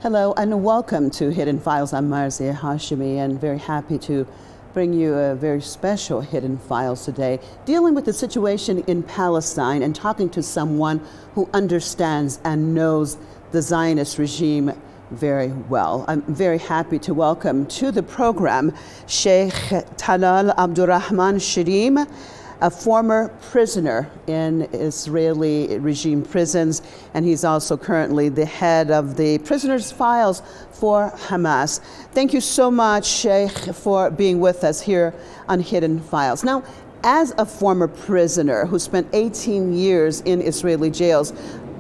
Hello and welcome to Hidden Files. I'm Marzia Hashimi and very happy to bring you a very special Hidden Files today, dealing with the situation in Palestine and talking to someone who understands and knows the Zionist regime very well. I'm very happy to welcome to the program Sheikh Talal Abdulrahman Shireen, a former prisoner in Israeli regime prisons, and he's also currently the head of the prisoners' files for Hamas. Thank you so much, Sheikh, for being with us here on Hidden Files. Now, as a former prisoner who spent 18 years in Israeli jails,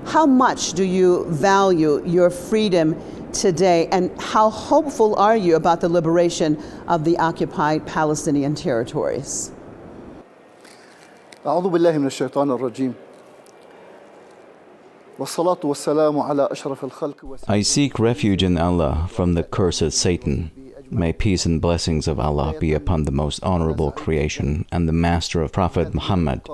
how much do you value your freedom today, and how hopeful are you about the liberation of the occupied Palestinian territories? أعوذ بالله من الشيطان الرجيم والصلاة والسلام على أشرف الخلق. I seek refuge in Allah from the cursed Satan. May peace and blessings of Allah be upon the most honorable creation and the master of Prophet Muhammad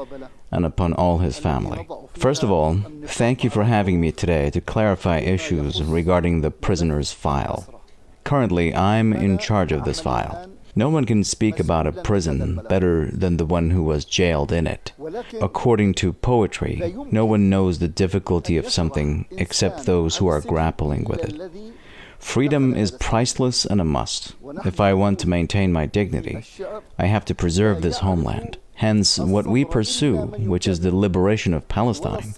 and upon all his family. First of all, thank you for having me today to clarify issues regarding the prisoner's file. Currently, I'm in charge of this file. No one can speak about a prison better than the one who was jailed in it. According to poetry, no one knows the difficulty of something except those who are grappling with it. Freedom is priceless and a must. If I want to maintain my dignity, I have to preserve this homeland. Hence, what we pursue, which is the liberation of Palestine,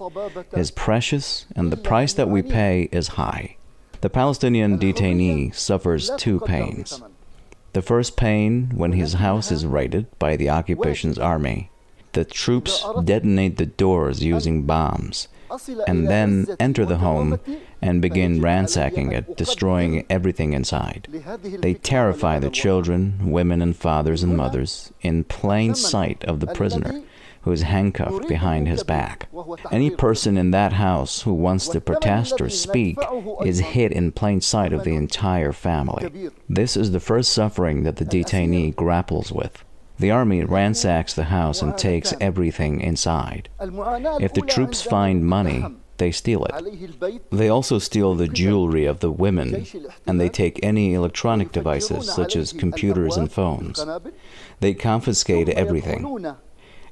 is precious, and the price that we pay is high. The Palestinian detainee suffers two pains. The first pain, when his house is raided by the occupation's army. The troops detonate the doors using bombs, and then enter the home and begin ransacking it, destroying everything inside. They terrify the children, women and fathers and mothers in plain sight of the prisoner, who is handcuffed behind his back. Any person in that house who wants to protest or speak is hit in plain sight of the entire family. This is the first suffering that the detainee grapples with. The army ransacks the house and takes everything inside. If the troops find money, they steal it. They also steal the jewelry of the women, and they take any electronic devices such as computers and phones. They confiscate everything.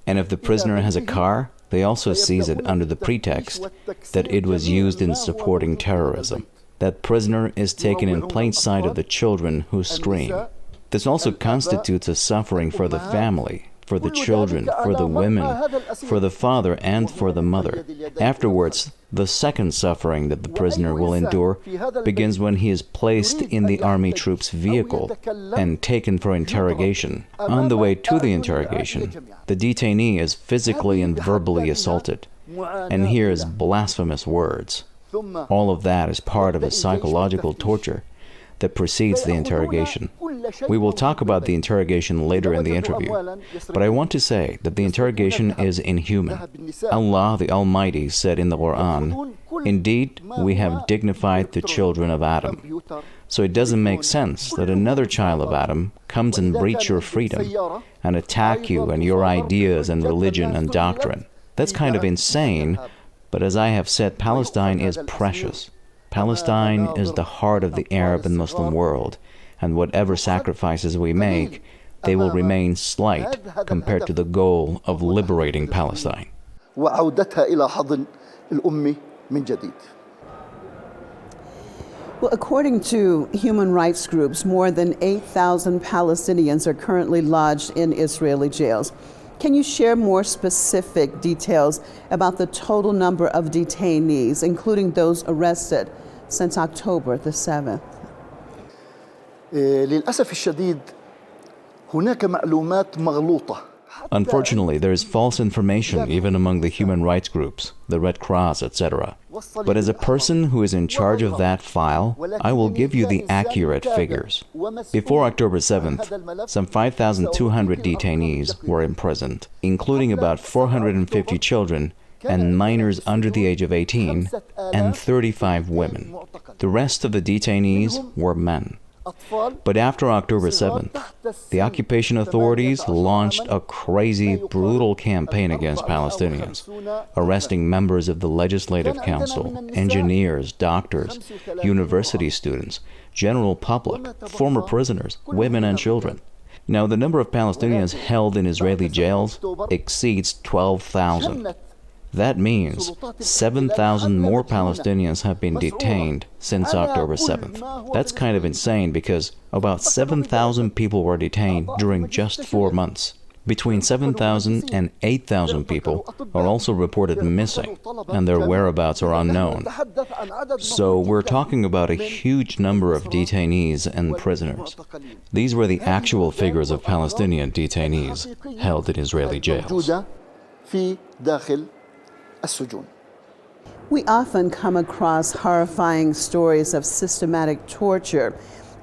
And if the prisoner has a car, they also seize it under the pretext that it was used in supporting terrorism. That prisoner is taken in plain sight of the children who scream. This also constitutes a suffering for the family, for the children, for the women, for the father, and for the mother. Afterwards, the second suffering that the prisoner will endure begins when he is placed in the army troops' vehicle and taken for interrogation. On the way to the interrogation, the detainee is physically and verbally assaulted and hears blasphemous words. All of that is part of a psychological torture that precedes the interrogation. We will talk about the interrogation later in the interview, but I want to say that the interrogation is inhuman. Allah the Almighty said in the Quran, "Indeed, we have dignified the children of Adam." So it doesn't make sense that another child of Adam comes and breach your freedom and attack you and your ideas and religion and doctrine. That's kind of insane, but as I have said, Palestine is precious. Palestine is the heart of the Arab and Muslim world, and whatever sacrifices we make, they will remain slight compared to the goal of liberating Palestine. Well, according to human rights groups, more than 8,000 Palestinians are currently lodged in Israeli jails. Can you share more specific details about the total number of detainees, including those arrested since October the 7th? للأسف الشديد هناك معلومات مغلوطة. Unfortunately, there is false information even among the human rights groups, the Red Cross, etc. But as a person who is in charge of that file, I will give you the accurate figures. Before October 7th, some 5,200 detainees were imprisoned, including about 450 children and minors under the age of 18 and 35 women. The rest of the detainees were men. But after October 7th, the occupation authorities launched a crazy, brutal campaign against Palestinians, arresting members of the Legislative Council, engineers, doctors, university students, general public, former prisoners, women and children. Now, the number of Palestinians held in Israeli jails exceeds 12,000. That means 7,000 more Palestinians have been detained since October 7th. That's kind of insane because about 7,000 people were detained during just 4 months. Between 7,000 and 8,000 people are also reported missing, and their whereabouts are unknown. So we're talking about a huge number of detainees and prisoners. These were the actual figures of Palestinian detainees held in Israeli jails. We often come across horrifying stories of systematic torture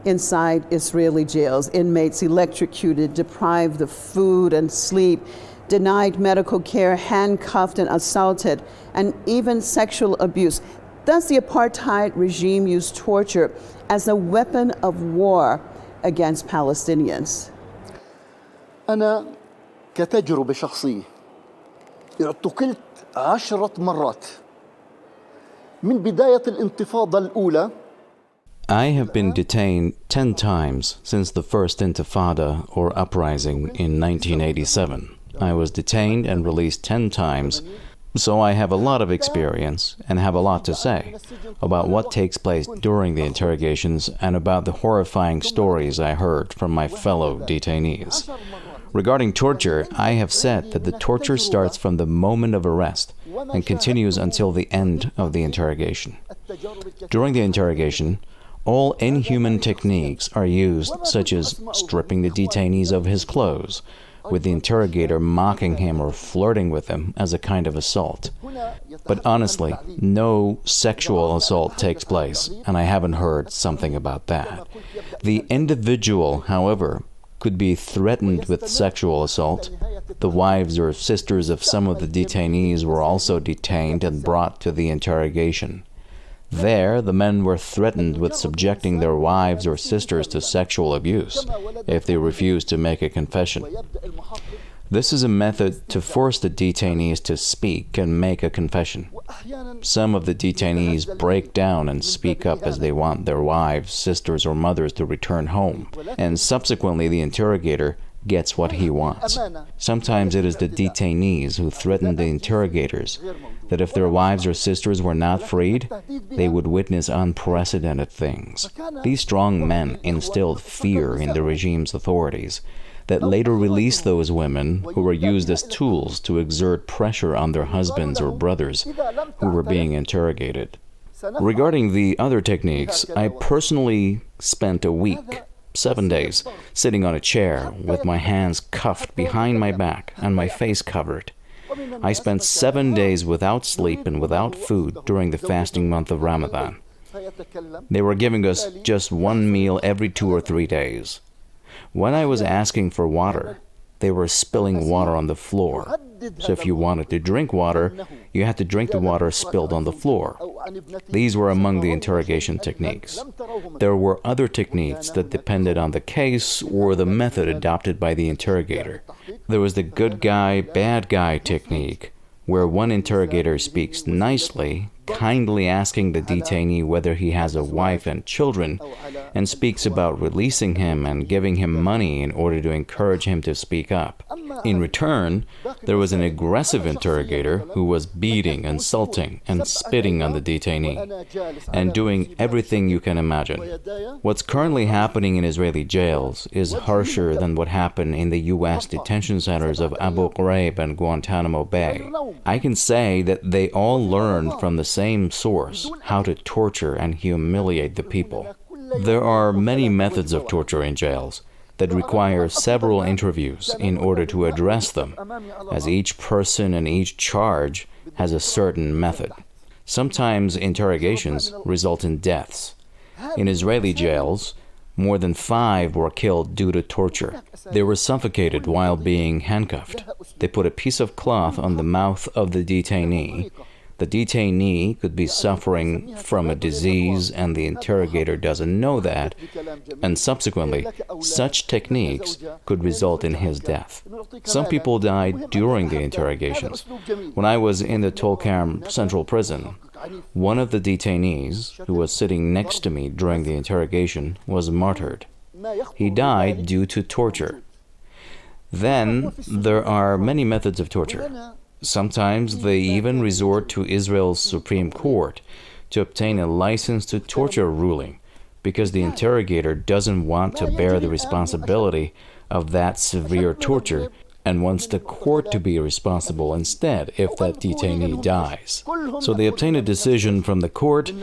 inside Israeli jails. Inmates electrocuted, deprived of food and sleep, denied medical care, handcuffed and assaulted, and even sexual abuse. Thus, the apartheid regime used torture as a weapon of war against Palestinians. أنا كتجربة شخصية اعتقلت 10 مرات من بداية الانتفاضة الأولى. I have been detained 10 times since the first Intifada or uprising in 1987. I was detained and released 10 times, so I have a lot of experience and have a lot to say about what takes place during the interrogations and about the horrifying stories I heard from my fellow detainees. Regarding torture, I have said that the torture starts from the moment of arrest and continues until the end of the interrogation. During the interrogation, all inhuman techniques are used, such as stripping the detainees of his clothes, with the interrogator mocking him or flirting with him as a kind of assault. But honestly, no sexual assault takes place, and I haven't heard something about that. The individual, however, could be threatened with sexual assault. The wives or sisters of some of the detainees were also detained and brought to the interrogation. There, the men were threatened with subjecting their wives or sisters to sexual abuse if they refused to make a confession. This is a method to force the detainees to speak and make a confession. Some of the detainees break down and speak up as they want their wives, sisters, or mothers to return home, and subsequently the interrogator gets what he wants. Sometimes it is the detainees who threaten the interrogators that if their wives or sisters were not freed, they would witness unprecedented things. These strong men instilled fear in the regime's authorities that later released those women who were used as tools to exert pressure on their husbands or brothers who were being interrogated. Regarding the other techniques, I personally spent a week, 7 days, sitting on a chair with my hands cuffed behind my back and my face covered. I spent 7 days without sleep and without food during the fasting month of Ramadan. They were giving us just one meal every 2 or 3 days. When I was asking for water, they were spilling water on the floor. So if you wanted to drink water, you had to drink the water spilled on the floor. These were among the interrogation techniques. There were other techniques that depended on the case or the method adopted by the interrogator. There was the good guy, bad guy technique, where one interrogator speaks nicely, kindly asking the detainee whether he has a wife and children, and speaks about releasing him and giving him money in order to encourage him to speak up. In return, there was an aggressive interrogator who was beating, insulting, and spitting on the detainee, and doing everything you can imagine. What's currently happening in Israeli jails is harsher than what happened in the U.S. detention centers of Abu Ghraib and Guantanamo Bay. I can say that they all learned from the same source how to torture and humiliate the people. There are many methods of torture in jails that require several interviews in order to address them, as each person and each charge has a certain method. Sometimes interrogations result in deaths. In Israeli jails, more than 5 were killed due to torture. They were suffocated while being handcuffed. They put a piece of cloth on the mouth of the detainee, The detainee could be suffering from a disease and the interrogator doesn't know that, and subsequently, such techniques could result in his death. Some people died during the interrogations. When I was in the Tulkarm Central Prison, one of the detainees, who was sitting next to me during the interrogation, was martyred. He died due to torture. Then, there are many methods of torture. Sometimes they even resort to Israel's Supreme Court to obtain a license to torture ruling because the interrogator doesn't want to bear the responsibility of that severe torture and wants the court to be responsible instead if that detainee dies. So they obtain a decision from the court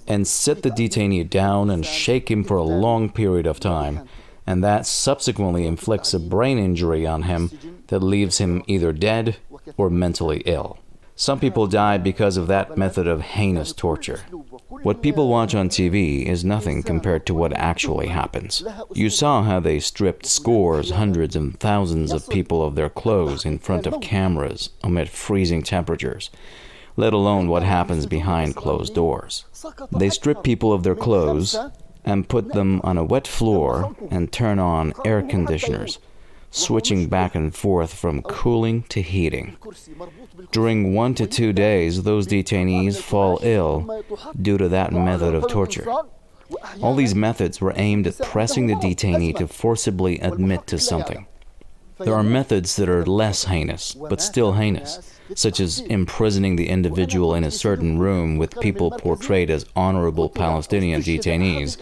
and sit the detainee down and shake him for a long period of time, and that subsequently inflicts a brain injury on him that leaves him either dead or mentally ill. Some people die because of that method of heinous torture. What people watch on TV is nothing compared to what actually happens. You saw how they stripped scores, hundreds, and thousands of people of their clothes in front of cameras amid freezing temperatures, let alone what happens behind closed doors. They strip people of their clothes and put them on a wet floor and turn on air conditioners, switching back and forth from cooling to heating. During 1 to 2 days, those detainees fall ill due to that method of torture. All these methods were aimed at pressing the detainee to forcibly admit to something. There are methods that are less heinous, but still heinous, such as imprisoning the individual in a certain room with people portrayed as honorable Palestinian detainees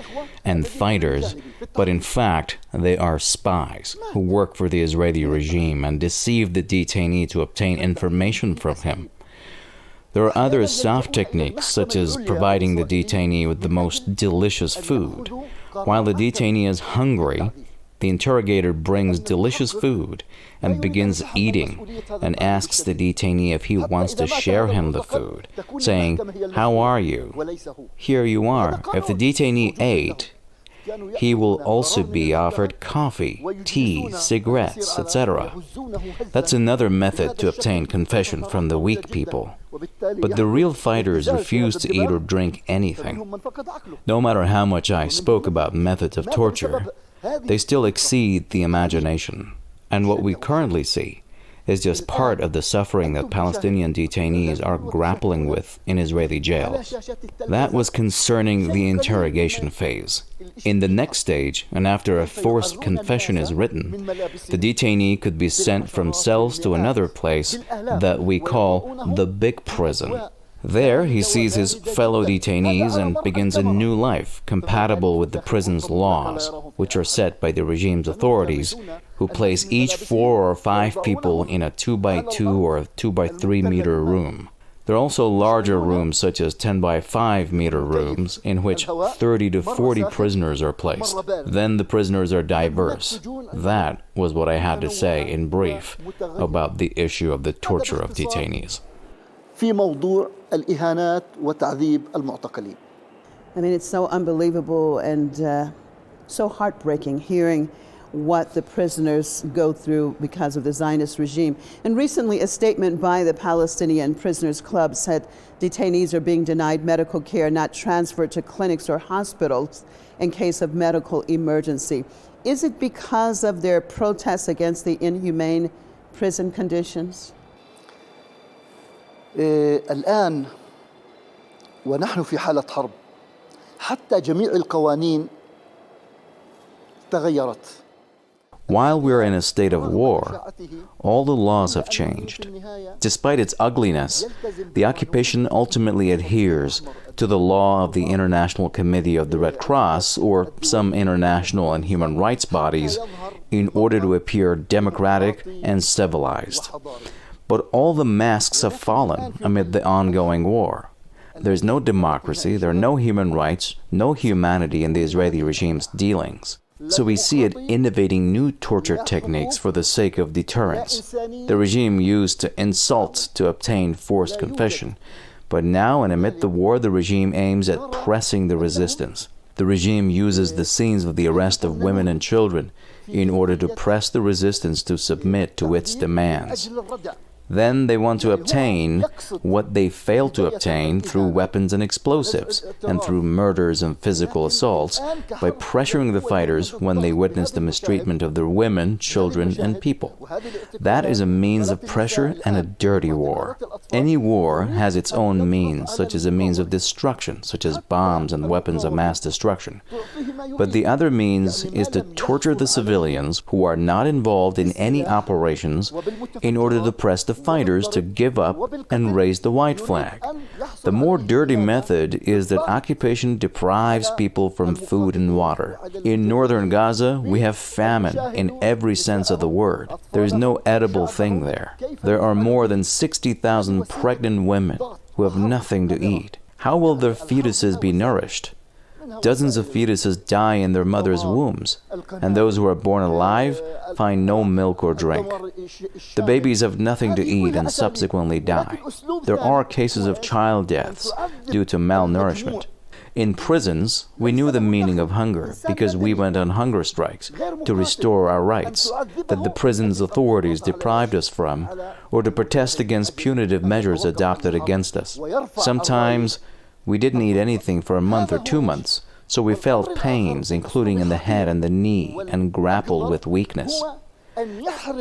and fighters, but in fact they are spies who work for the Israeli regime and deceive the detainee to obtain information from him. There are other soft techniques, such as providing the detainee with the most delicious food. While the detainee is hungry, the interrogator brings delicious food and begins eating and asks the detainee if he wants to share him the food, saying, "How are you? Here you are." If the detainee ate, he will also be offered coffee, tea, cigarettes, etc. That's another method to obtain confession from the weak people. But the real fighters refuse to eat or drink anything. No matter how much I spoke about methods of torture, they still exceed the imagination. And what we currently see is just part of the suffering that Palestinian detainees are grappling with in Israeli jails. That was concerning the interrogation phase. In the next stage, and after a forced confession is written, the detainee could be sent from cells to another place that we call the big prison. There, he sees his fellow detainees and begins a new life compatible with the prison's laws, which are set by the regime's authorities, who place each 4 or 5 people in a 2x2 or 2x3 meter room. There are also larger rooms, such as 10x5 meter rooms, in which 30 to 40 prisoners are placed. Then the prisoners are diverse. That was what I had to say in brief about the issue of the torture of detainees. في موضوع الإهانات وتعذيب المعتقلين. I mean, it's so unbelievable and so heartbreaking hearing what the prisoners go through because of the Zionist regime. And recently, a statement by the Palestinian Prisoners Club said detainees are being denied medical care, not transferred to clinics or hospitals in case of medical emergency. Is it because of their protests against the inhumane prison conditions? الآن ونحن في حالة حرب حتى جميع القوانين تغيرت. While we're in a state of war, all the laws have changed. Despite its ugliness, the occupation ultimately adheres to the law of the International Committee of the Red Cross or some international and human rights bodies in order to appear democratic and civilized. But all the masks have fallen amid the ongoing war. There's no democracy, there are no human rights, no humanity in the Israeli regime's dealings. So we see it innovating new torture techniques for the sake of deterrence. The regime used to insult to obtain forced confession, but now and amid the war, the regime aims at pressing the resistance. The regime uses the scenes of the arrest of women and children in order to press the resistance to submit to its demands. Then they want to obtain what they failed to obtain through weapons and explosives, and through murders and physical assaults, by pressuring the fighters when they witness the mistreatment of their women, children, and people. That is a means of pressure and a dirty war. Any war has its own means, such as a means of destruction, such as bombs and weapons of mass destruction. But the other means is to torture the civilians who are not involved in any operations in order to press the fighters to give up and raise the white flag. The more dirty method is that occupation deprives people from food and water. In northern Gaza, we have famine in every sense of the word. There is no edible thing there. There are more than 60,000 pregnant women who have nothing to eat. How will their fetuses be nourished? Dozens of fetuses die in their mothers' wombs, and those who are born alive find no milk or drink. The babies have nothing to eat and subsequently die. There are cases of child deaths due to malnourishment. In prisons, we knew the meaning of hunger because we went on hunger strikes to restore our rights that the prison's authorities deprived us from, or to protest against punitive measures adopted against us. Sometimes we didn't eat anything for a month or 2 months, so we felt pains, including in the head and the knee, and grappled with weakness.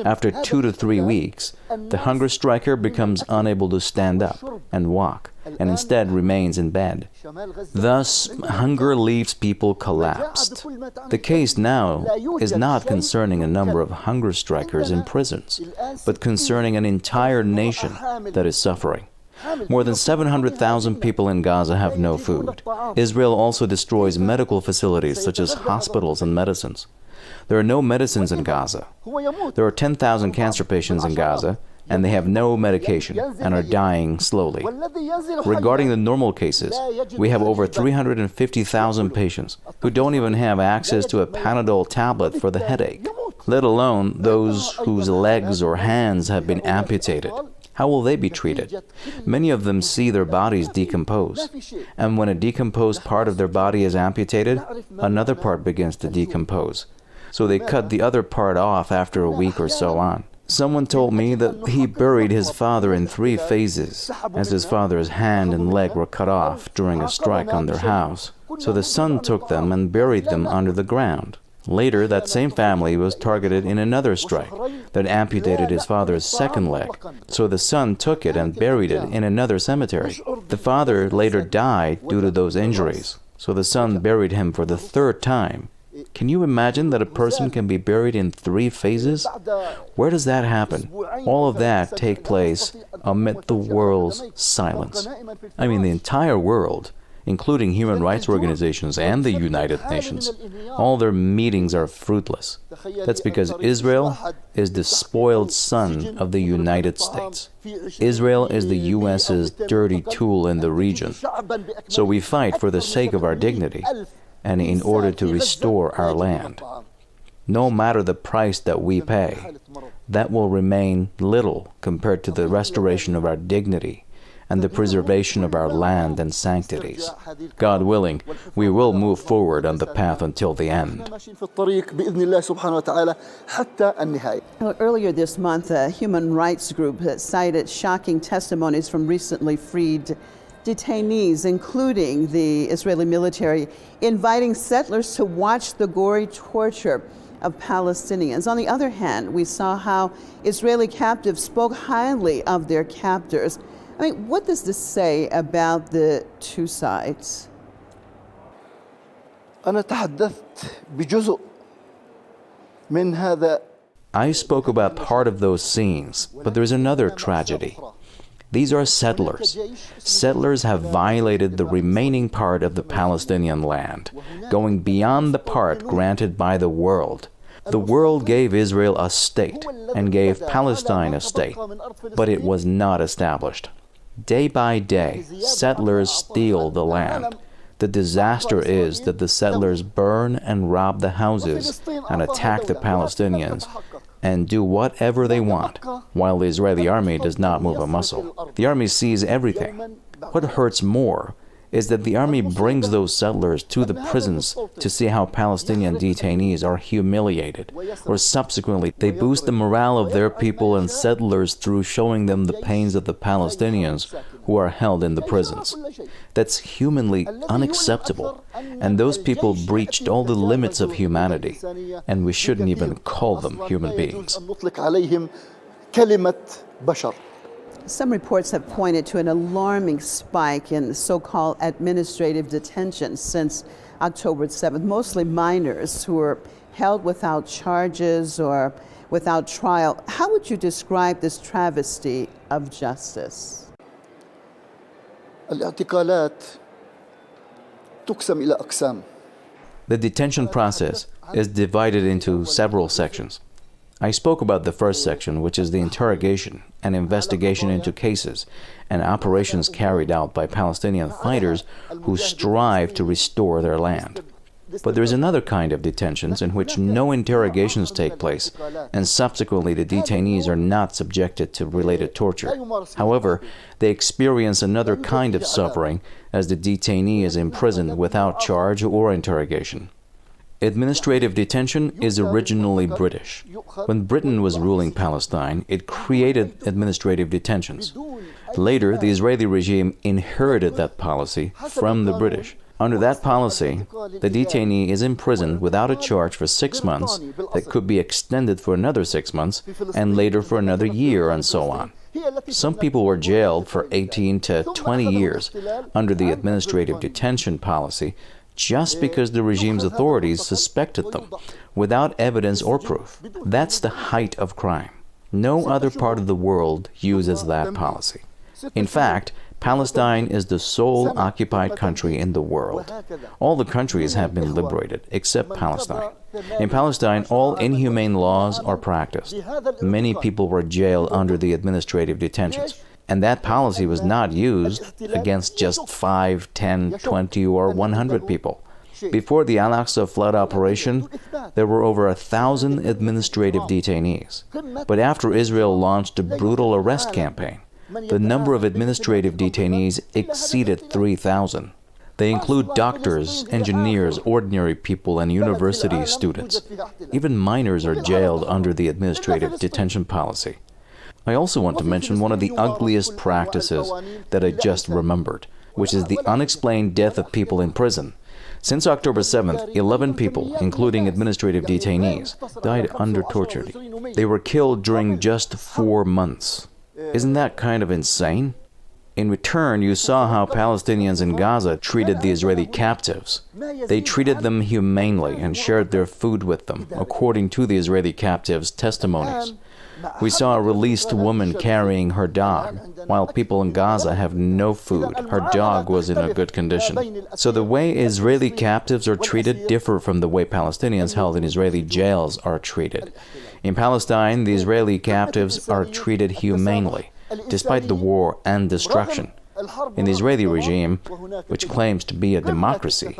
After 2 to 3 weeks, the hunger striker becomes unable to stand up and walk, and instead remains in bed. Thus, hunger leaves people collapsed. The case now is not concerning a number of hunger strikers in prisons, but concerning an entire nation that is suffering. More than 700,000 people in Gaza have no food. Israel also destroys medical facilities such as hospitals and medicines. There are no medicines in Gaza. There are 10,000 cancer patients in Gaza, and they have no medication and are dying slowly. Regarding the normal cases, we have over 350,000 patients who don't even have access to a Panadol tablet for the headache, let alone those whose legs or hands have been amputated. How will they be treated? Many of them see their bodies decompose, and when a decomposed part of their body is amputated, another part begins to decompose. So they cut the other part off after a week or so on. Someone told me that he buried his father in 3 phases, as his father's hand and leg were cut off during a strike on their house. So the son took them and buried them under the ground. Later, that same family was targeted in another strike that amputated his father's second leg. So the son took it and buried it in another cemetery. The father later died due to those injuries. So the son buried him for the 3rd time. Can you imagine that a person can be buried in 3 phases? Where does that happen? All of that take place amid the world's silence. I mean, the entire world, including human rights organizations and the United Nations. All their meetings are fruitless. That's because Israel is the spoiled son of the United States. Israel is the U.S.'s dirty tool in the region. So we fight for the sake of our dignity and in order to restore our land. No matter the price that we pay, that will remain little compared to the restoration of our dignity and the preservation of our land and sanctities. God willing, we will move forward on the path until the end. Well, earlier this month, a human rights group cited shocking testimonies from recently freed detainees, including the Israeli military, inviting settlers to watch the gory torture of Palestinians. On the other hand, we saw how Israeli captives spoke highly of their captors. I mean, what does this say about the two sides? I spoke about part of those scenes, but there's another tragedy. These are settlers. Settlers have violated the remaining part of the Palestinian land, going beyond the part granted by the world. The world gave Israel a state and gave Palestine a state, but it was not established. Day by day, settlers steal the land. The disaster is that the settlers burn and rob the houses and attack the Palestinians and do whatever they want, while the Israeli army does not move a muscle. The army sees everything. What hurts more is that the army brings those settlers to the prisons to see how Palestinian detainees are humiliated, or subsequently they boost the morale of their people and settlers through showing them the pains of the Palestinians who are held in the prisons. That's humanly unacceptable, and those people breached all the limits of humanity, and we shouldn't even call them human beings. Some reports have pointed to an alarming spike in so-called administrative detention since October 7th, mostly minors who were held without charges or without trial. How would you describe this travesty of justice? الاعتقالات تقسم إلى أقسام. The detention process is divided into several sections. I spoke about the first section, which is the interrogation and investigation into cases and operations carried out by Palestinian fighters who strive to restore their land. But there is another kind of detentions in which no interrogations take place, and subsequently the detainees are not subjected to related torture. However, they experience another kind of suffering as the detainee is imprisoned without charge or interrogation. Administrative detention is originally British. When Britain was ruling Palestine, it created administrative detentions. Later, the Israeli regime inherited that policy from the British. Under that policy, the detainee is imprisoned without a charge for 6 months that could be extended for another 6 months and later for another year and so on. Some people were jailed for 18 to 20 years under the administrative detention policy just because the regime's authorities suspected them without evidence or proof. That's the height of crime. No other part of the world uses that policy. In fact, Palestine is the sole occupied country in the world. All the countries have been liberated except Palestine. In Palestine, all inhumane laws are practiced. Many people were jailed under the administrative detentions. And that policy was not used against just 5, 10, 20, or 100 people. Before the Al-Aqsa flood operation, there were over 1,000 administrative detainees. But after Israel launched a brutal arrest campaign, the number of administrative detainees exceeded 3,000. They include doctors, engineers, ordinary people, and university students. Even minors are jailed under the administrative detention policy. I also want to mention one of the ugliest practices that I just remembered, which is the unexplained death of people in prison. Since October 7th, 11 people, including administrative detainees, died under torture. They were killed during just 4 months. Isn't that kind of insane? In return, you saw how Palestinians in Gaza treated the Israeli captives. They treated them humanely and shared their food with them, according to the Israeli captives' testimonies. We saw a released woman carrying her dog, while people in Gaza have no food. Her dog was in a good condition. So the way Israeli captives are treated differ from the way Palestinians held in Israeli jails are treated. In Palestine, the Israeli captives are treated humanely, despite the war and destruction. In the Israeli regime, which claims to be a democracy,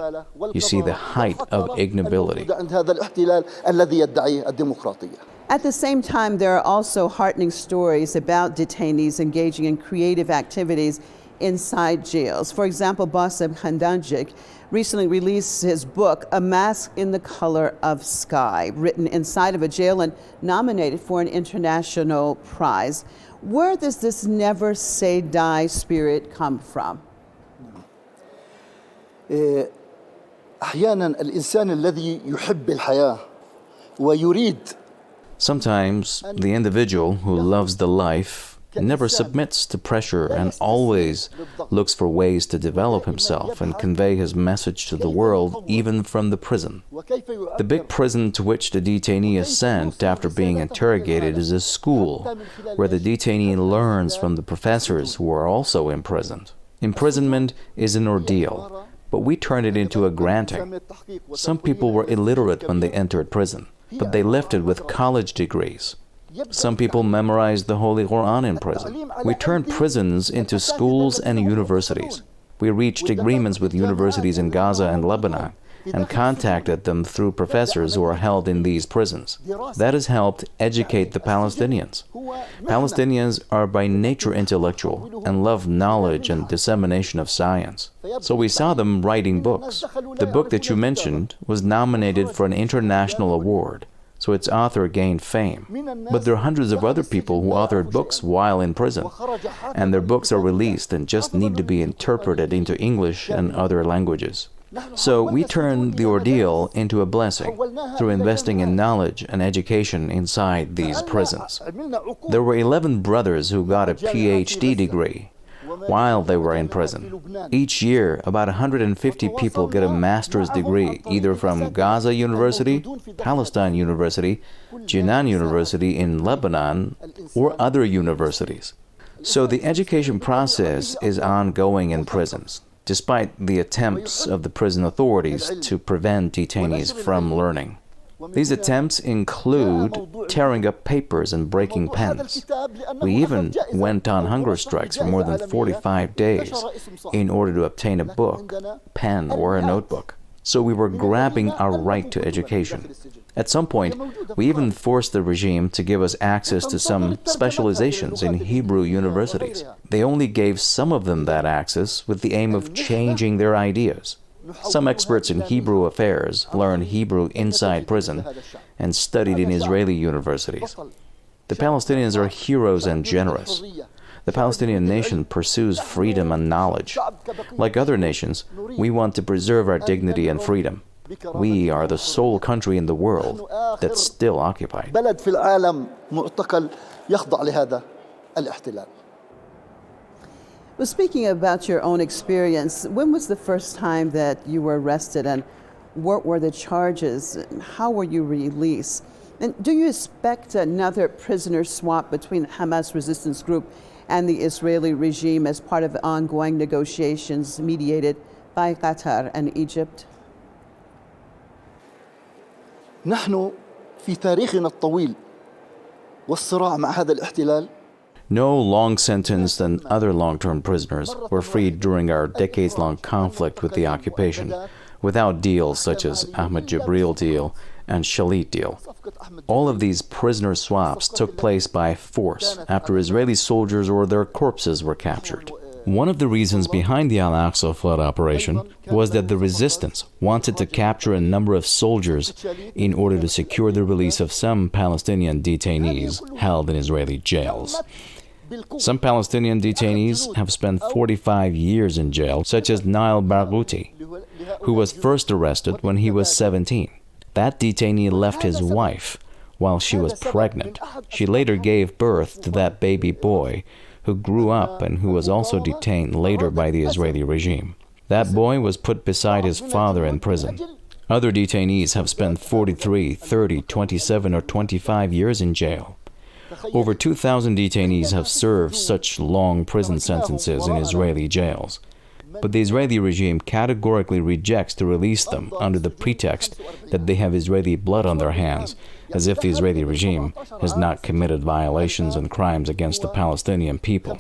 you see the height of ignobility. At the same time, there are also heartening stories about detainees engaging in creative activities inside jails. For example, Bassem Khandanjik recently released his book, A Mask in the Color of Sky, written inside of a jail and nominated for an international prize. Where does this never say die spirit come from? أحيانا الإنسان الذي يحب الحياة ويريد Sometimes the individual who loves the life never submits to pressure and always looks for ways to develop himself and convey his message to the world, even from the prison. The big prison to which the detainee is sent after being interrogated is a school where the detainee learns from the professors who are also imprisoned. Imprisonment is an ordeal, but we turn it into a granting. Some people were illiterate when they entered prison, but they left it with college degrees. Some people memorized the Holy Quran in prison. We turned prisons into schools and universities. We reached agreements with universities in Gaza and Lebanon, and contacted them through professors who are held in these prisons. That has helped educate the Palestinians. Palestinians are by nature intellectual and love knowledge and dissemination of science. So we saw them writing books. The book that you mentioned was nominated for an international award, so its author gained fame. But there are hundreds of other people who authored books while in prison, and their books are released and just need to be interpreted into English and other languages. So we turned the ordeal into a blessing through investing in knowledge and education inside these prisons. There were 11 brothers who got a PhD degree while they were in prison. Each year, about 150 people get a master's degree, either from Gaza University, Palestine University, Jinan University in Lebanon, or other universities. So the education process is ongoing in prisons, despite the attempts of the prison authorities to prevent detainees from learning. These attempts include tearing up papers and breaking pens. We even went on hunger strikes for more than 45 days in order to obtain a book, pen, or a notebook. So we were grabbing our right to education. At some point, we even forced the regime to give us access to some specializations in Hebrew universities. They only gave some of them that access with the aim of changing their ideas. Some experts in Hebrew affairs learned Hebrew inside prison and studied in Israeli universities. The Palestinians are heroes and generous. The Palestinian nation pursues freedom and knowledge. Like other nations, we want to preserve our dignity and freedom. We are the sole country in the world that's still occupied. Well, speaking about your own experience, when was the first time that you were arrested, and what were the charges? How were you released? And do you expect another prisoner swap between the Hamas resistance group and the Israeli regime as part of ongoing negotiations mediated by Qatar and Egypt? نحن في تاريخنا الطويل والصراع مع هذا الاحتلال. No long-sentenced and other long-term prisoners were freed during our decades-long conflict with the occupation, without deals such as Ahmed Jibril deal and Shalit deal. All of these prisoner swaps took place by force after Israeli soldiers or their corpses were captured. One of the reasons behind the Al-Aqsa flood operation was that the resistance wanted to capture a number of soldiers in order to secure the release of some Palestinian detainees held in Israeli jails. Some Palestinian detainees have spent 45 years in jail, such as Nail Barghouti, who was first arrested when he was 17. That detainee left his wife while she was pregnant. She later gave birth to that baby boy, who grew up and who was also detained later by the Israeli regime. That boy was put beside his father in prison. Other detainees have spent 43, 30, 27, or 25 years in jail. Over 2,000 detainees have served such long prison sentences in Israeli jails. But the Israeli regime categorically rejects to release them under the pretext that they have Israeli blood on their hands, as if the Israeli regime has not committed violations and crimes against the Palestinian people.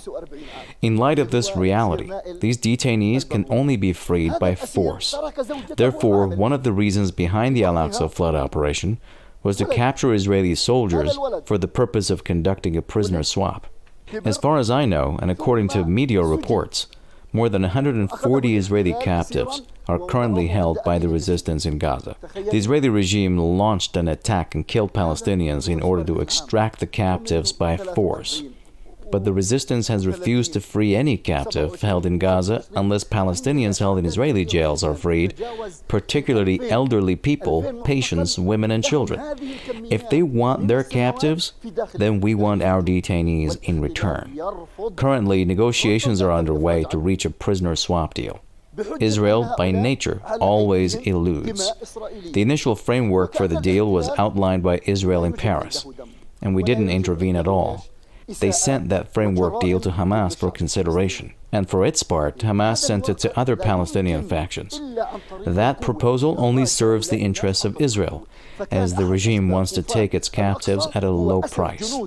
In light of this reality, these detainees can only be freed by force. Therefore, one of the reasons behind the Al-Aqsa flood operation was to capture Israeli soldiers for the purpose of conducting a prisoner swap. As far as I know, and according to media reports, more than 140 Israeli captives are currently held by the resistance in Gaza. The Israeli regime launched an attack and killed Palestinians in order to extract the captives by force. But the resistance has refused to free any captive held in Gaza unless Palestinians held in Israeli jails are freed, particularly elderly people, patients, women, and children. If they want their captives, then we want our detainees in return. Currently, negotiations are underway to reach a prisoner swap deal. Israel, by nature, always eludes. The initial framework for the deal was outlined by Israel in Paris, and we didn't intervene at all. They sent that framework deal to Hamas for consideration, and for its part, Hamas sent it to other Palestinian factions. That proposal only serves the interests of Israel, as the regime wants to take its captives at a low price.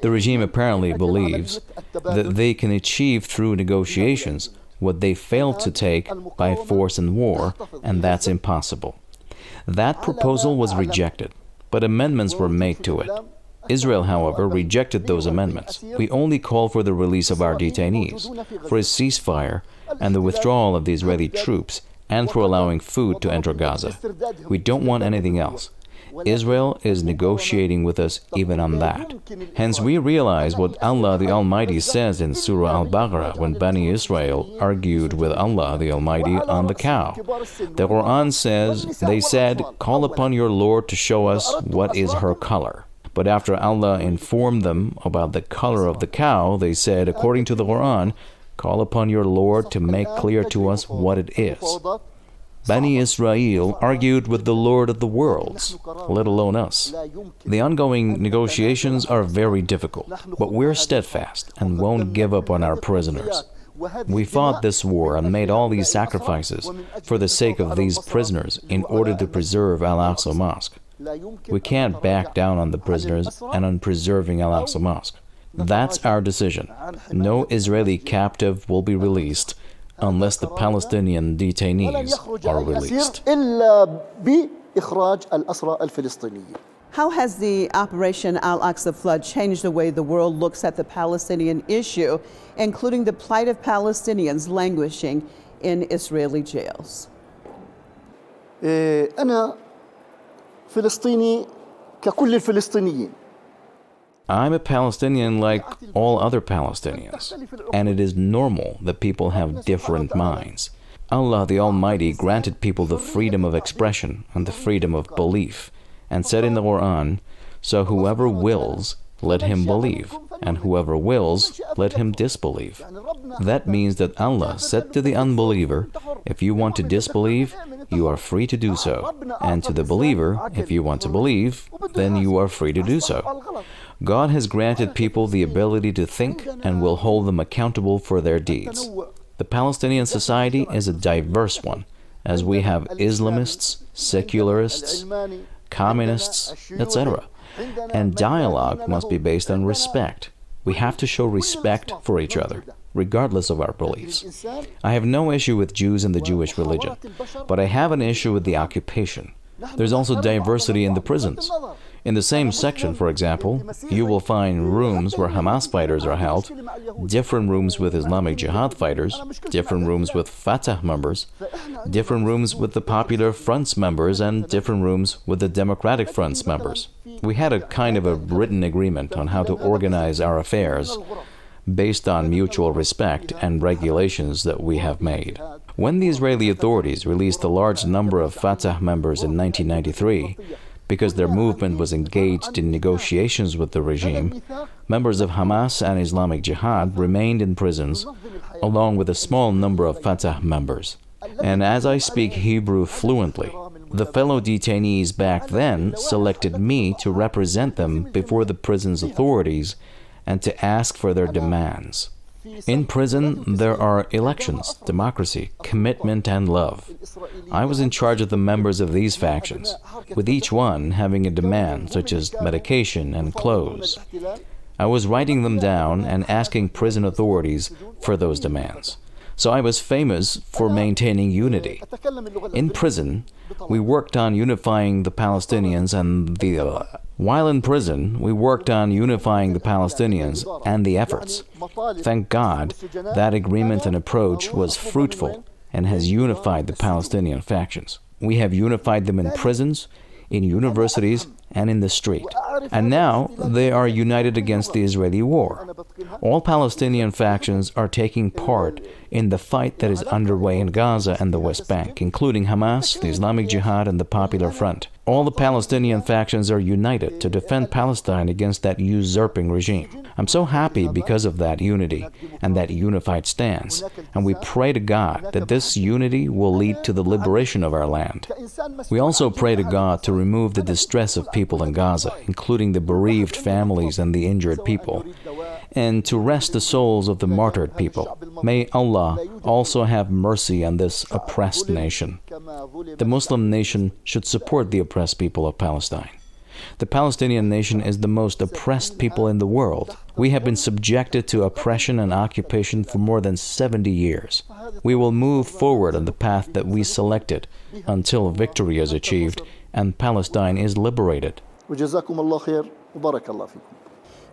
The regime apparently believes that they can achieve through negotiations what they failed to take by force and war, and that's impossible. That proposal was rejected, but amendments were made to it. Israel, however, rejected those amendments. We only call for the release of our detainees, for a ceasefire and the withdrawal of the Israeli troops, and for allowing food to enter Gaza. We don't want anything else. Israel is negotiating with us even on that. Hence, we realize what Allah the Almighty says in Surah Al-Baqarah when Bani Israel argued with Allah the Almighty on the cow. The Quran says, they said, "Call upon your Lord to show us what is her color." But after Allah informed them about the color of the cow, they said, according to the Quran, "Call upon your Lord to make clear to us what it is." Bani Israel argued with the Lord of the worlds, let alone us. The ongoing negotiations are very difficult, but we're steadfast and won't give up on our prisoners. We fought this war and made all these sacrifices for the sake of these prisoners in order to preserve Al-Aqsa Mosque. We can't back down on the prisoners and on preserving Al-Aqsa Mosque. That's our decision. No Israeli captive will be released unless the Palestinian detainees are released. How has the Operation Al-Aqsa Flood changed the way the world looks at the Palestinian issue, including the plight of Palestinians languishing in Israeli jails? أنا فلسطيني ككل الفلسطينيين. I'm a Palestinian like all other Palestinians, and it is normal that people have different minds. Allah the Almighty granted people the freedom of expression and the freedom of belief, and said in the Quran, "So whoever wills, let him believe, and whoever wills, let him disbelieve." That means that Allah said to the unbeliever, if you want to disbelieve, you are free to do so, and to the believer, if you want to believe, then you are free to do so. God has granted people the ability to think and will hold them accountable for their deeds. The Palestinian society is a diverse one, as we have Islamists, secularists, communists, etc. And dialogue must be based on respect. We have to show respect for each other, regardless of our beliefs. I have no issue with Jews and the Jewish religion, but I have an issue with the occupation. There's also diversity in the prisons. In the same section, for example, you will find rooms where Hamas fighters are held, different rooms with Islamic Jihad fighters, different rooms with Fatah members, different rooms with the Popular Front's members, and different rooms with the Democratic Front's members. We had a kind of a written agreement on how to organize our affairs based on mutual respect and regulations that we have made. When the Israeli authorities released a large number of Fatah members in 1993, because their movement was engaged in negotiations with the regime, members of Hamas and Islamic Jihad remained in prisons, along with a small number of Fatah members. And as I speak Hebrew fluently, the fellow detainees back then selected me to represent them before the prison's authorities and to ask for their demands. In prison, there are elections, democracy, commitment, and love. I was in charge of the members of these factions, with each one having a demand, such as medication and clothes. I was writing them down and asking prison authorities for those demands. So I was famous for maintaining unity. In prison, we worked on unifying the Palestinians and the While in prison, we worked on unifying the Palestinians and the efforts. Thank God that agreement and approach was fruitful and has unified the Palestinian factions. We have unified them in prisons, in universities, and in the street. And now they are united against the Israeli war. All Palestinian factions are taking part in the fight that is underway in Gaza and the West Bank, including Hamas, the Islamic Jihad, and the Popular Front. All the Palestinian factions are united to defend Palestine against that usurping regime. I'm so happy because of that unity and that unified stance, and we pray to God that this unity will lead to the liberation of our land. We also pray to God to remove the distress of people in Gaza, including the bereaved families and the injured people, and to rest the souls of the martyred people. May Allah also have mercy on this oppressed nation. The Muslim nation should support the oppressed people of Palestine. The Palestinian nation is the most oppressed people in the world. We have been subjected to oppression and occupation for more than 70 years. We will move forward on the path that we selected until victory is achieved and Palestine is liberated. وجزاكم الله خير وبارك الله فيكم.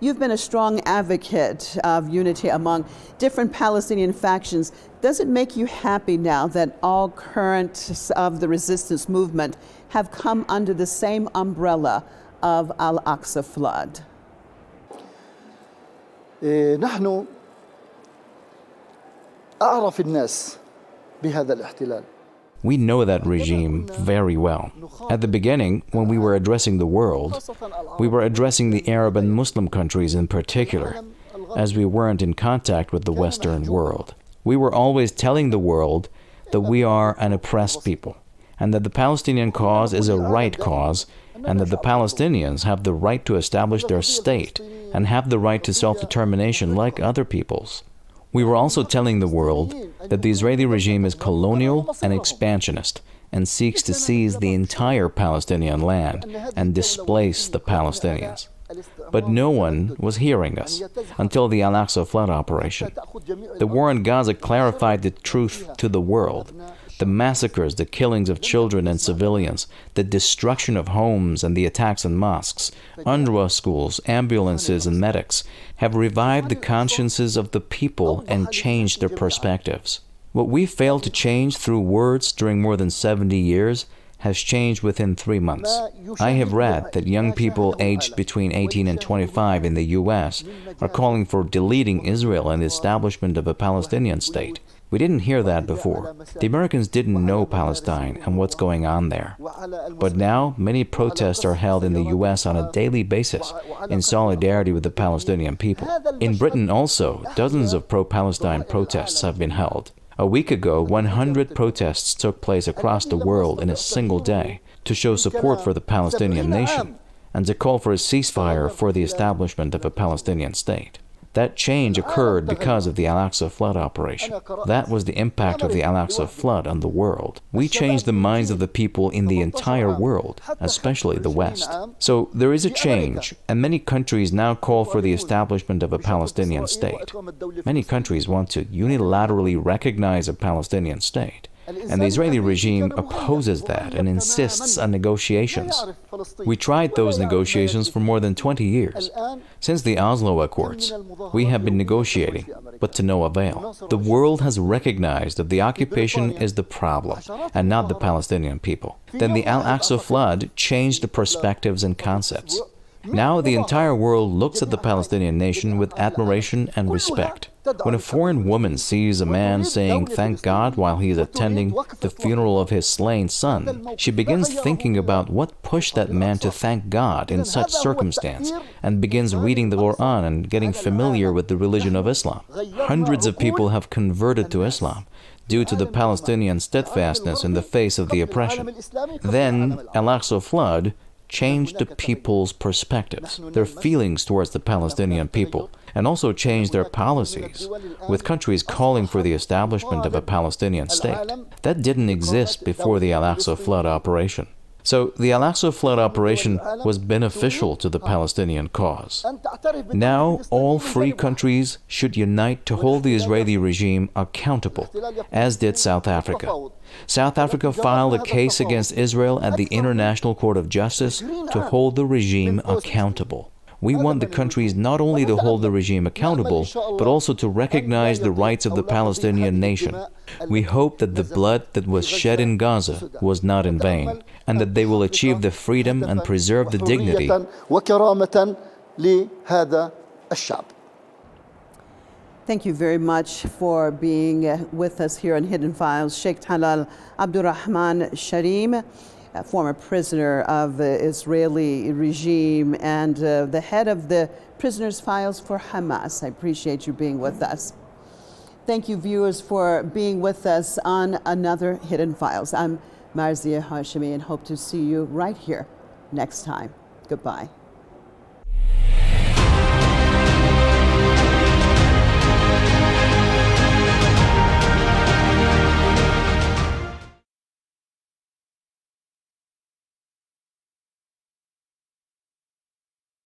You've been a strong advocate of unity among different Palestinian factions. Does it make you happy now that all currents of the resistance movement have come under the same umbrella of Al-Aqsa flood? نحن أعرف الناس بهذا الاحتلال. We know that regime very well. At the beginning, when we were addressing the world, we were addressing the Arab and Muslim countries in particular, as we weren't in contact with the Western world. We were always telling the world that we are an oppressed people, and that the Palestinian cause is a right cause, and that the Palestinians have the right to establish their state and have the right to self-determination like other peoples. We were also telling the world that the Israeli regime is colonial and expansionist and seeks to seize the entire Palestinian land and displace the Palestinians. But no one was hearing us until the Al-Aqsa flood operation. The war in Gaza clarified the truth to the world. The massacres, the killings of children and civilians, the destruction of homes and the attacks on mosques, UNRWA schools, ambulances and medics have revived the consciences of the people and changed their perspectives. What we failed to change through words during more than 70 years has changed within 3 months. I have read that young people aged between 18 and 25 in the U.S. are calling for deleting Israel and the establishment of a Palestinian state. We didn't hear that before. The Americans didn't know Palestine and what's going on there. But now, many protests are held in the U.S. on a daily basis in solidarity with the Palestinian people. In Britain also, dozens of pro-Palestine protests have been held. A week ago, 100 protests took place across the world in a single day to show support for the Palestinian nation and to call for a ceasefire for the establishment of a Palestinian state. That change occurred because of the Al-Aqsa flood operation. That was the impact of the Al-Aqsa flood on the world. We changed the minds of the people in the entire world, especially the West. So there is a change, and many countries now call for the establishment of a Palestinian state. Many countries want to unilaterally recognize a Palestinian state. And the Israeli regime opposes that and insists on negotiations. We tried those negotiations for more than 20 years. Since the Oslo Accords, we have been negotiating, but to no avail. The world has recognized that the occupation is the problem and not the Palestinian people. Then the Al-Aqsa flood changed the perspectives and concepts. Now the entire world looks at the Palestinian nation with admiration and respect. When a foreign woman sees a man saying thank God while he is attending the funeral of his slain son, she begins thinking about what pushed that man to thank God in such circumstance and begins reading the Quran and getting familiar with the religion of Islam. Hundreds of people have converted to Islam due to the Palestinian steadfastness in the face of the oppression. Then Al-Aqsa flood changed the people's perspectives, their feelings towards the Palestinian people, and also changed their policies, with countries calling for the establishment of a Palestinian state. That didn't exist before the Al-Aqsa flood operation. So the Al-Aqsa flood operation was beneficial to the Palestinian cause. Now all free countries should unite to hold the Israeli regime accountable, as did South Africa. South Africa filed a case against Israel at the International Court of Justice to hold the regime accountable. We want the countries not only to hold the regime accountable, but also to recognize the rights of the Palestinian nation. We hope that the blood that was shed in Gaza was not in vain, and that they will achieve the freedom and preserve the dignity. Thank you very much for being with us here on Hidden Files. Sheikh Talal Abdulrahman Sharim, a former prisoner of the Israeli regime and the head of the prisoners' files for Hamas. I appreciate you being with us. Thank you, viewers, for being with us on another Hidden Files. I'm Marzia Hashimi and hope to see you right here next time. Goodbye.